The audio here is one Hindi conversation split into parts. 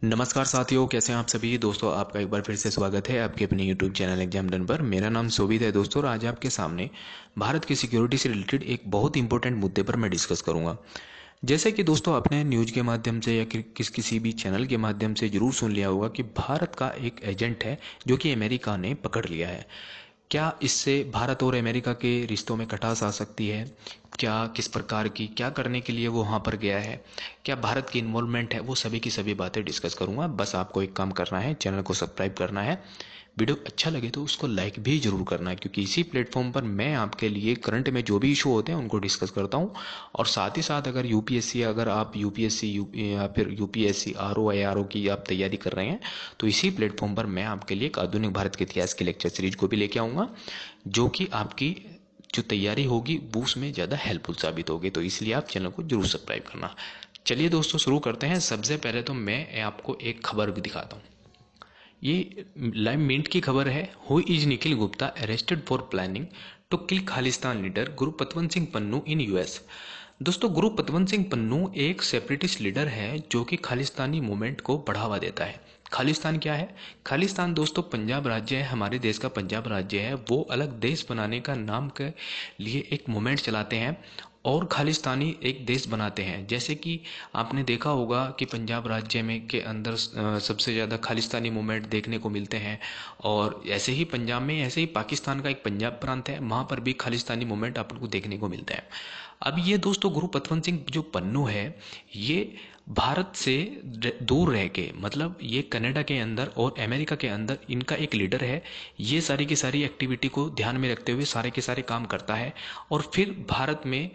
नमस्कार साथियों, कैसे हैं आप सभी दोस्तों। आपका एक बार फिर से स्वागत है आपके अपने यूट्यूब चैनल एग्जाम डन पर। मेरा नाम शोभित है दोस्तों, और आज आपके सामने भारत की सिक्योरिटी से रिलेटेड एक बहुत इंपॉर्टेंट मुद्दे पर मैं डिस्कस करूंगा। जैसे कि दोस्तों आपने न्यूज़ के माध्यम से या किसी भी चैनल के माध्यम से जरूर सुन लिया होगा कि भारत का एक एजेंट है जो कि अमेरिका ने पकड़ लिया है। क्या इससे भारत और अमेरिका के रिश्तों में खटास आ सकती है? क्या किस प्रकार की क्या करने के लिए वो वहाँ पर गया है? क्या भारत की इन्वॉल्वमेंट है? वो सभी की सभी बातें डिस्कस करूँगा। बस आपको एक काम करना है, चैनल को सब्सक्राइब करना है। वीडियो अच्छा लगे तो उसको लाइक भी जरूर करना है, क्योंकि इसी प्लेटफॉर्म पर मैं आपके लिए करंट में जो भी इशू होते हैं उनको डिस्कस करता हूँ। और साथ ही साथ अगर यूपीएससी अगर आप यूपीएससी या फिर यूपीएससी आरओ आईआरओ की आप तैयारी कर रहे हैं, तो इसी प्लेटफॉर्म पर मैं आपके लिए एक आधुनिक भारत के इतिहास की लेक्चर सीरीज को भी लेके आऊँगा, जो कि आपकी जो तैयारी होगी वो उसमें ज़्यादा हेल्पफुल साबित होगी। तो इसलिए आप चैनल को जरूर सब्सक्राइब करना। चलिए दोस्तों, शुरू करते हैं। सबसे पहले तो मैं आपको एक खबर भी दिखाता हूँ। ये लाइव मिनट की खबर है। Who is Nikhil Gupta arrested for planning to kill Khalistan leader Gurpatwant Singh Pannun in US. दोस्तों, गुरपतवंत सिंह पन्नू एक सेपरेटिस्ट लीडर है जो कि खालिस्तानी मूवमेंट को बढ़ावा देता है। खालिस्तान क्या है? खालिस्तान दोस्तों पंजाब राज्य है, हमारे देश का पंजाब राज्य है। वो अलग देश बनाने का नाम के लिए एक मूवमेंट चलाते हैं और खालिस्तानी एक देश बनाते हैं। जैसे कि आपने देखा होगा कि पंजाब राज्य में के अंदर सबसे ज़्यादा खालिस्तानी मूवमेंट देखने को मिलते हैं। और ऐसे ही पंजाब में, ऐसे ही पाकिस्तान का एक पंजाब प्रांत है, वहाँ पर भी खालिस्तानी मूवमेंट आपको देखने को मिलते हैं। अब ये दोस्तों गुरपतवंत सिंह जो पन्नू है, ये भारत से दूर रह के, मतलब ये कनाडा के अंदर और अमेरिका के अंदर इनका एक लीडर है। ये सारी की सारी एक्टिविटी को ध्यान में रखते हुए सारे के सारे काम करता है। और फिर भारत में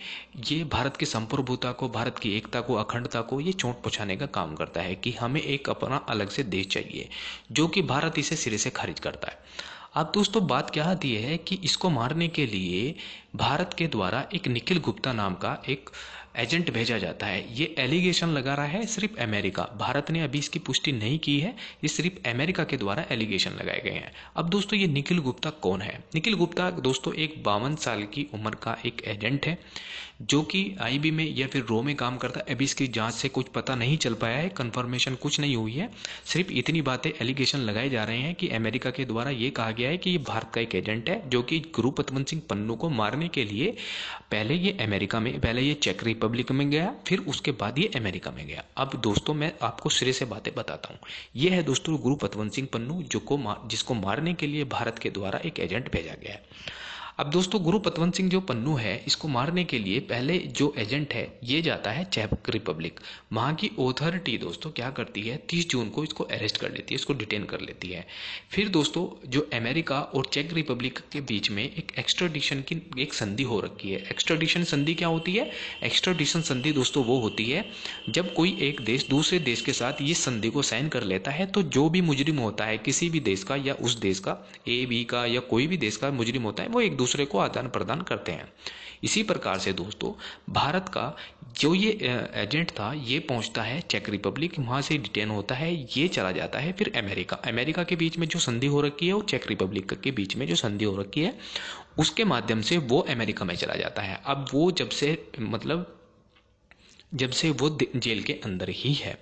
ये भारत की संप्रभुता को, भारत की एकता को, अखंडता को ये चोट पहुंचाने का काम करता है कि हमें एक अपना अलग से देश चाहिए, जो कि भारत इसे सिरे से खारिज करता है। अब दोस्तों बात क्या आती है कि इसको मारने के लिए भारत के द्वारा एक निखिल गुप्ता नाम का एक एजेंट भेजा जाता है। ये एलिगेशन लगा रहा है सिर्फ अमेरिका, भारत ने अभी इसकी पुष्टि नहीं की है। ये सिर्फ अमेरिका के द्वारा एलिगेशन लगाए गए हैं। अब दोस्तों ये निखिल गुप्ता कौन है? निखिल गुप्ता दोस्तों एक 52 साल की उम्र का एक एजेंट है, जो कि आईबी में या फिर रो में काम करता है। अभी इसकी जांच से कुछ पता नहीं चल पाया है, कंफर्मेशन कुछ नहीं हुई है। सिर्फ इतनी बातें एलिगेशन लगाए जा रहे हैं कि अमेरिका के द्वारा ये कहा गया है कि ये भारत का एक एजेंट है, जो कि गुरपतवंत सिंह पन्नू को मारने के लिए पहले ये अमेरिका में, पहले ये चेक रिपब्लिक में गया, फिर उसके बाद ये अमेरिका में गया। अब दोस्तों मैं आपको सिरे से बातें बताता हूँ। ये है दोस्तों गुरपतवंत सिंह पन्नू, जिसको मारने के लिए भारत के द्वारा एक एजेंट भेजा गया है। अब दोस्तों गुरपतवंत सिंह जो पन्नू है, इसको मारने के लिए पहले जो एजेंट है ये जाता है चेक रिपब्लिक। वहां की अथॉरिटी दोस्तों क्या करती है, 30 जून को इसको अरेस्ट कर लेती है, इसको डिटेन कर लेती है। फिर दोस्तों जो अमेरिका और चेक रिपब्लिक के बीच में एक एक्स्ट्राडिशन की एक संधि हो रखी है। एक्स्ट्राडिशन संधि क्या होती है? एक्स्ट्राडिशन संधि दोस्तों वो होती है जब कोई एक देश दूसरे देश के साथ ये संधि को साइन कर लेता है, तो जो भी मुजरिम होता है किसी भी देश का या उस देश का, ए बी का या कोई भी देश का मुजरिम होता है, वो एक दूसरे को आदान प्रदान करते हैं। इसी प्रकार से दोस्तों भारत का जो ये एजेंट था ये पहुंचता है चेक रिपब्लिक, वहां से डिटेन होता है, ये चला जाता है फिर अमेरिका। अमेरिका के बीच में जो संधि हो रखी है और चेक रिपब्लिक के बीच में जो संधि हो रखी है, उसके माध्यम से वो अमेरिका में चला जाता है। अब वो जब से वो जेल के अंदर ही है।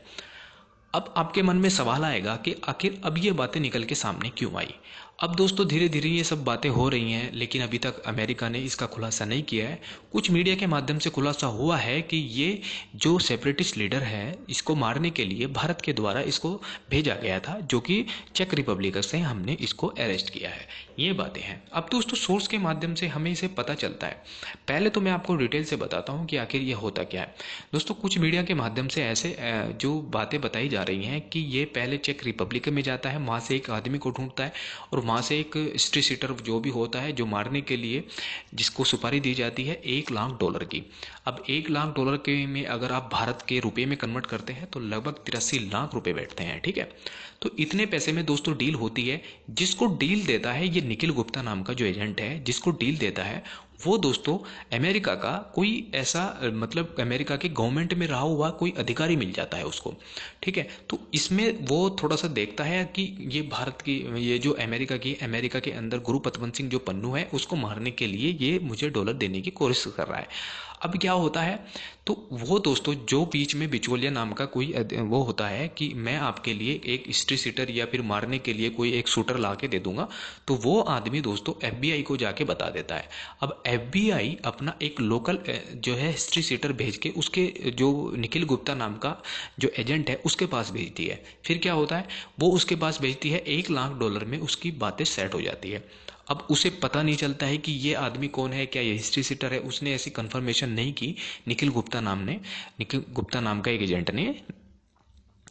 अब आपके मन में सवाल आएगा कि आखिर अब ये बातें निकल के सामने क्यों आई। अब दोस्तों धीरे धीरे ये सब बातें हो रही हैं, लेकिन अभी तक अमेरिका ने इसका खुलासा नहीं किया है। कुछ मीडिया के माध्यम से खुलासा हुआ है कि ये जो सेपरेटिस्ट लीडर है, इसको मारने के लिए भारत के द्वारा इसको भेजा गया था, जो कि चेक रिपब्लिक से हमने इसको अरेस्ट किया है। ये बातें हैं। अब दोस्तों सोर्स के माध्यम से हमें इसे पता चलता है। पहले तो मैं आपको डिटेल से बताता हूँ कि आखिर ये होता क्या है। दोस्तों कुछ मीडिया के माध्यम से ऐसे जो बातें बताई जा रही हैं कि ये पहले चेक रिपब्लिक में जाता है, वहाँ से एक आदमी को ढूंढता है और वहाँ से एक स्ट्री सीटर जो भी होता है, जो मारने के लिए जिसको सुपारी दी जाती है $1 लाख की। अब $1 लाख के में अगर आप भारत के रुपए में कन्वर्ट करते हैं तो लगभग 83 लाख रुपए बैठते हैं। ठीक है, तो इतने पैसे में दोस्तों डील होती है। जिसको डील देता है ये निखिल गुप्ता नाम का जो एजेंट है, जिसको डील देता है वो दोस्तों अमेरिका का कोई ऐसा, मतलब अमेरिका के गवर्नमेंट में रहा हुआ कोई अधिकारी मिल जाता है उसको। ठीक है, तो इसमें वो थोड़ा सा देखता है कि ये भारत की, ये जो अमेरिका के अंदर गुरपतवंत सिंह जो पन्नू है उसको मारने के लिए ये मुझे डॉलर देने की कोशिश कर रहा है। अब क्या होता है, तो वो दोस्तों जो बीच में बिचौलिया नाम का कोई वो होता है कि मैं आपके लिए एक हिस्ट्री सीटर या फिर मारने के लिए कोई एक शूटर ला के दे दूंगा, तो वो आदमी दोस्तों एफबीआई को जाके बता देता है। अब एफबीआई अपना एक लोकल जो है हिस्ट्री सीटर भेज के उसके जो निखिल गुप्ता नाम का जो एजेंट है उसके पास भेजती है। फिर क्या होता है, वो उसके पास भेजती है, $1 लाख में उसकी बातें सेट हो जाती है। अब उसे पता नहीं चलता है कि ये आदमी कौन है, क्या ये हिस्ट्री सीटर है, उसने ऐसी कंफर्मेशन नहीं की निखिल गुप्ता नाम का एक एजेंट ने,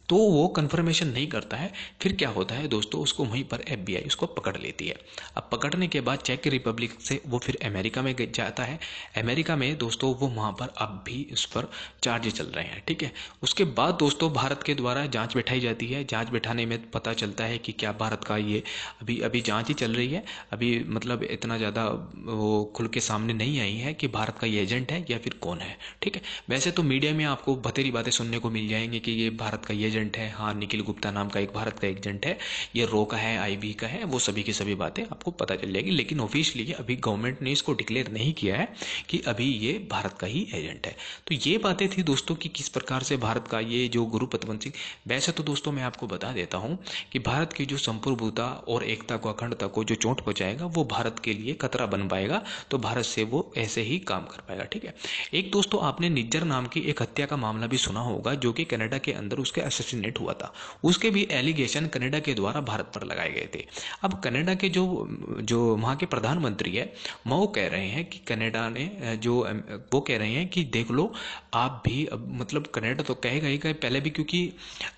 तो वो कंफर्मेशन नहीं करता है। फिर क्या होता है दोस्तों, उसको वहीं पर एफबीआई उसको पकड़ लेती है। अब पकड़ने के बाद चेक रिपब्लिक से वो फिर अमेरिका में जाता है। अमेरिका में दोस्तों वो वहाँ पर अब भी उस पर चार्ज चल रहे हैं, ठीक है। उसके बाद दोस्तों भारत के द्वारा जांच बैठाई जाती है। जांच बैठाने में पता चलता है कि क्या भारत का ये अभी अभी जांच ही चल रही है, अभी मतलब इतना ज़्यादा वो खुल के सामने नहीं आई है कि भारत का ये एजेंट है या फिर कौन है, ठीक है। वैसे तो मीडिया में आपको बतेरी बातें सुनने को मिल जाएंगी कि ये भारत का ये एजेंट है, हाँ निखिल गुप्ता नाम का एक भारत का एजेंट है, ये रो का है, आईबी का है, वो सभी की सभी बातें आपको पता चल जाएगी। लेकिन ऑफिशियली अभी गवर्नमेंट ने इसको डिक्लेयर नहीं किया है कि अभी ये भारत का ही एजेंट है। तो ये बातें थी दोस्तों कि किस प्रकार से भारत का ये जो गुरु पतवंत सिंह, वैसे तो दोस्तों मैं आपको बता देता हूं कि भारत की जो संप्रभुता और एकता को, अखंडता को जो चोट पहुंचाएगा वो भारत के लिए खतरा बन पाएगा, तो भारत से वो ऐसे ही काम कर पाएगा, ठीक है। एक दोस्तों आपने निज्जर नाम की एक हत्या का मामला भी सुना होगा, जो कि कनाडा के अंदर उसके असैसिनेट हुआ था। उसके भी एलिगेशन कनाडा के द्वारा भारत पर लगाए गए थे। अब कनाडा के जो जो वहाँ के प्रधानमंत्री है, वो कह रहे हैं कि कनाडा ने वो कह रहे हैं कि देख लो आप भी, अब मतलब कनाडा तो कहेगा ही पहले भी, क्योंकि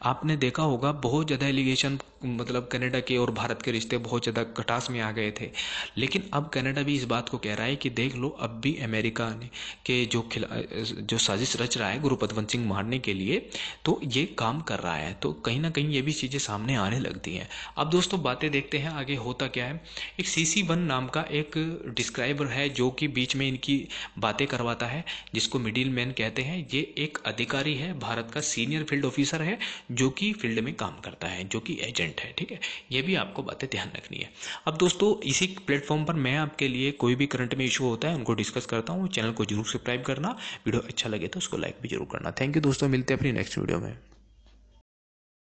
आपने देखा होगा बहुत ज़्यादा एलिगेशन, मतलब कनाडा के और भारत के रिश्ते बहुत ज़्यादा खटास में आ गए थे। लेकिन अब कनाडा भी इस बात को कह रहा है कि देख लो अब भी अमेरिका ने के जो साजिश रच रहा है गुरु पतवंत सिंह मारने के लिए, तो ये काम कर रहा है। तो कहीं ना कहीं ये भी चीज़ें सामने आने लगती हैं। अब दोस्तों बातें देखते हैं आगे होता क्या है। एक CC1 नाम का एक डिस्क्राइबर है जो कि बीच में इनकी बातें करवाता है, जिसको मिडिल मैन कहते हैं। ये एक अधिकारी है, भारत का सीनियर फील्ड ऑफिसर है, जो कि फील्ड में काम करता है, जो कि एजेंट है, ठीक है। ये भी आपको बातें ध्यान रखनी है। अब दोस्तों इसी प्लेटफॉर्म पर मैं आपके लिए कोई भी करंट में इशू होता है उनको डिस्कस करता हूँ। चैनल को जरूर सब्सक्राइब करना, वीडियो अच्छा लगे तो उसको लाइक भी जरूर करना। थैंक यू दोस्तों, मिलते हैं अपनी नेक्स्ट वीडियो में।